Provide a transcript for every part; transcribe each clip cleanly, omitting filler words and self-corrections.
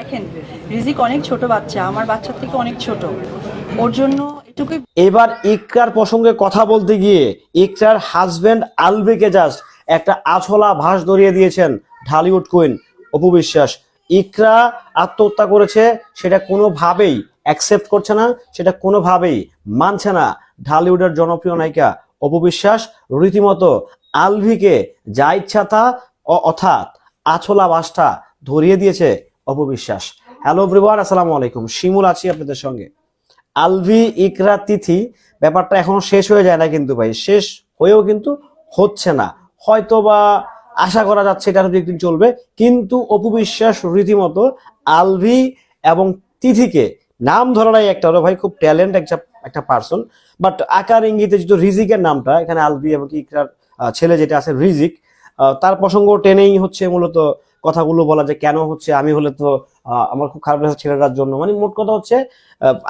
দেখেন রিজিক অনেক ছোট বাচ্চা, আমার বাচ্চার থেকে অনেক ছোট, ওর জন্য এটুকুই। এবার ইকরার প্রসঙ্গে কথা বলতে গিয়ে ইকরার হাজবেন্ড আলভিকে জাস্ট একটা আছলা ভাঁজ ধরিয়ে দিয়েছেন ঢালিউড কুইন অপু বিশ্বাস। ইকরা আত্মহত্যা করেছে সেটা কোনোভাবেই অ্যাকসেপ্ট করছে না, সেটা কোনোভাবেই মানছে না ঢালিউডের জনপ্রিয় নায়িকা অপু বিশ্বাস। রীতিমতো আলভিকে যা ইচ্ছা তা অর্থাৎ আছলা ভাঁজটা ধরিয়ে দিয়েছে অপু বিশ্বাস। হ্যালো এভরিওয়ান, আসসালামু আলাইকুম, শিমুল আছি আপনাদের সঙ্গে। আলভি ইকরা তিথি ব্যাপারটা এখনো শেষ হয়ে যায় না কিন্তু ভাই, শেষ হয়েও কিন্তু হচ্ছে না, হয়তো বা আশা করা যাচ্ছে এটা হয়তো একদিন চলবে। কিন্তু অপু বিশ্বাস রীতিমতো আলভি এবং তিথিকে নাম ধরা নাই একটা, ভাই খুব ট্যালেন্ট একটা পার্সন, বাট আকার ইঙ্গিতে যেহেতু রিজিকের নামটা এখানে আলভি এবং ইকরার ছেলে যেটা আছে রিজিক, তার প্রসঙ্গ টেনেই হচ্ছে মূলত কথাগুলো বলা যে কেন হচ্ছে আমি হলে তো আমার খুব খারাপ লাগছে ছেলেটার জন্য। মানে মোট কথা হচ্ছে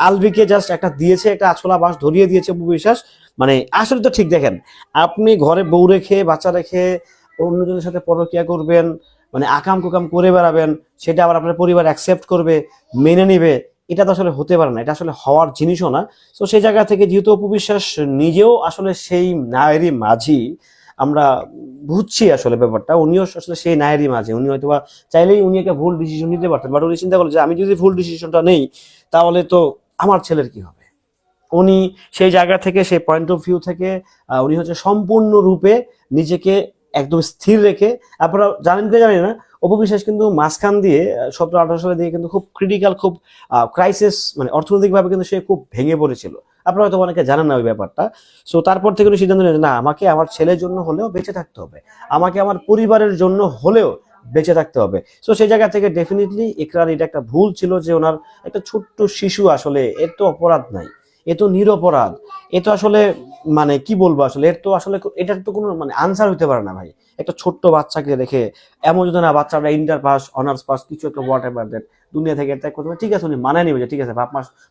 আলভিকে জাস্ট একটা দিয়েছে, একটা আছলা বাস ধরিয়ে দিয়েছে অপু বিশ্বাস। মানে আসলে তো ঠিক দেখেন, আপনি ঘরে বউ রেখে বাচ্চা রেখে অন্যজনের সাথে পরকিয়া করবেন, মানে আকাম কুকাম করে বেড়াবেন, সেটা আবার আপনার পরিবার অ্যাকসেপ্ট করবে, মেনে নিবে, এটা তো আসলে হতে পারে না, এটা আসলে হওয়ার জিনিসও না। তো সেই জায়গা থেকে যেহেতু অপু বিশ্বাস নিজেও আসলে সেই নায়েরই মাঝি, আমরা বুঝছি আসলে ব্যাপারটা, উনিও আসলে সেই নায়েরই মাঝে, উনি হয়তো বা চাইলেই উনি একটা ভুল ডিসিশন নিতে পারতেন, বাট উনি চিন্তা করলেন যে আমি যদি ভুল ডিসিশনটা নেই তাহলে তো আমার ছেলের কি হবে। উনি সেই জায়গা থেকে, সেই পয়েন্ট অফ ভিউ থেকে উনি হচ্ছে সম্পূর্ণরূপে নিজেকে একদম স্থির রেখে, আপনারা জানেন কি জানেন না, অপু বিশ্বাস কিন্তু মাঝখান দিয়ে 17-18 সালে দিয়ে কিন্তু খুব ক্রিটিক্যাল, খুব ক্রাইসিস, মানে অর্থনৈতিকভাবে কিন্তু সে খুব ভেঙে পড়েছিল। আপনারা হয়তো অনেকে জানেন না ওই ব্যাপারটা। সো তারপর থেকে উনি সিদ্ধান্ত নিলেন না, আমাকে আমার ছেলের জন্য হলেও বেঁচে থাকতে হবে, আমাকে আমার পরিবারের জন্য হলেও বেঁচে থাকতে হবে। সো সেই জায়গা থেকে ডেফিনেটলি ইকরার এটা একটা ভুল ছিল যে ওনার একটা ছোট্ট শিশু, আসলে এর তো অপরাধ নাই, এ তো নিরপরাধ, এ তো আসলে মানে কি বলবো, আসলে এর তো আসলে এটার তো কোনো মানে আনসার হইতে পারে না ভাই। একটা ছোট্ট বাচ্চাকে রেখে এমন যদি না, বাচ্চাটা ইন্টার পাস, অনার্স পাস, কিছু একটা হোয়াট এভার দ্যাট, দুনিয়া থেকে ত্যাগ করতে পারে, ঠিক আছে উনি মানায় নিবে যে ঠিক আছে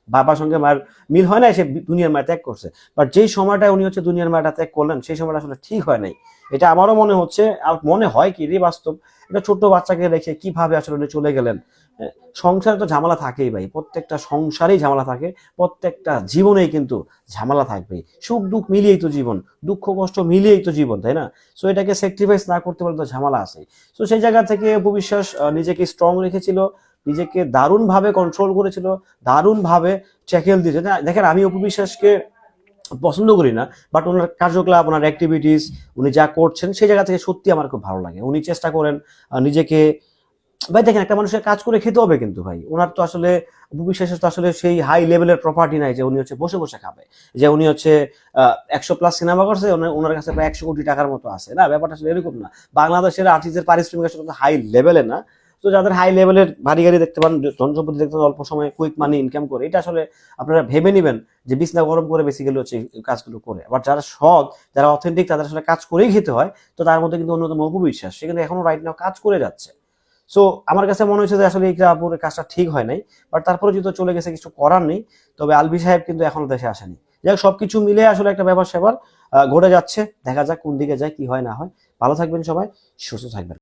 বাবার সঙ্গে মায়ের মিল হয় না, সে দুনিয়ার মায়ের ত্যাগ করছে। বাট যেই সময়টা উনি হচ্ছে দুনিয়ার মায়েরটা ত্যাগ করলেন, সেই সময়টা আসলে ঠিক হয় নাই। এটা আমারও মনে হচ্ছে, আর মনে হয় কি রে বাস্তব, একটা ছোট্ট বাচ্চাকে রেখে কিভাবে আসলে উনি চলে গেলেন। সংসারে তো ঝামেলা থাকেই ভাই, প্রত্যেকটা সংসারেই ঝামেলা থাকে, প্রত্যেকটা জীবনেই কিন্তু ঝামেলা থাকবে, সুখ দুঃখ মিলিয়েই তো জীবন, দুঃখ কষ্ট মিলিয়েই তো জীবন, তাই না? সো এটাকে স্যাক্রিফাইস না করতে পারলে তো ঝামেলা আছে। সো সেই জায়গা থেকে অপু বিশ্বাস নিজেকে স্ট্রং রেখেছিল, নিজেকে দারুণভাবে কন্ট্রোল করেছিল, দারুণভাবে ট্যাকেল দিয়েছে। দেখেন আমি অপু বিশ্বাসকে পছন্দ করি না, বাট ওনার কার্যকলাপ, ওনার অ্যাক্টিভিটিস, উনি যা করছেন সেই জায়গা থেকে সত্যি আমার খুব ভালো লাগে। উনি চেষ্টা করেন নিজেকে, ভাই দেখেন একটা মানুষের কাজ করে খেতে হবে কিন্তু ভাই, ওনার তো আসলে অপু বিশ্বাসের তো আসলে সেই হাই লেভেলের প্রপার্টি নাই যে উনি হচ্ছে বসে বসে খাবে, যে উনি হচ্ছে 100+ সিনেমা করছে, ওনার কাছে প্রায় 100 কোটি টাকার মতো আছে, না ব্যাপারটা আসলে এরকম না। বাংলাদেশের আর্টিস্টের পারিশ্রমিক আসলে হাই লেভেলে না। তো যাদের হাই লেভেলের বাড়ি গাড়ি দেখতে পান, ধন সম্পত্তি দেখতে পান, অল্প সময়ে কুইক মানি ইনকাম করে, এটা আসলে আপনারা ভেবে নেবেন যে বিছনা গরম করে বেসিক্যালি হচ্ছে এই কাজগুলো করে। আবার যারা সৎ, যারা অথেন্টিক, তাদের আসলে কাজ করেই খেতে হয়। তো তার মধ্যে কিন্তু অন্যতম অপু বিশ্বাস, সে কিন্তু এখনো রাইট নাও কাজ করে যাচ্ছে। সো আমার কাছে মনে হয়েছে যে আসলে এই আপুর কাজটা ঠিক হয় নাই, বাট তারপরে যেহেতু চলে গেছে কিছু করার নেই। তবে আলভি সাহেব কিন্তু এখনো দেশে আসেনি। যাই হোক, সবকিছু মিলে আসলে একটা ব্যাপার স্যাপার ঘটে যাচ্ছে, দেখা যাক কোন দিকে যায়, কি হয় না হয়। ভালো থাকবেন সবাই, সুস্থ থাকবেন।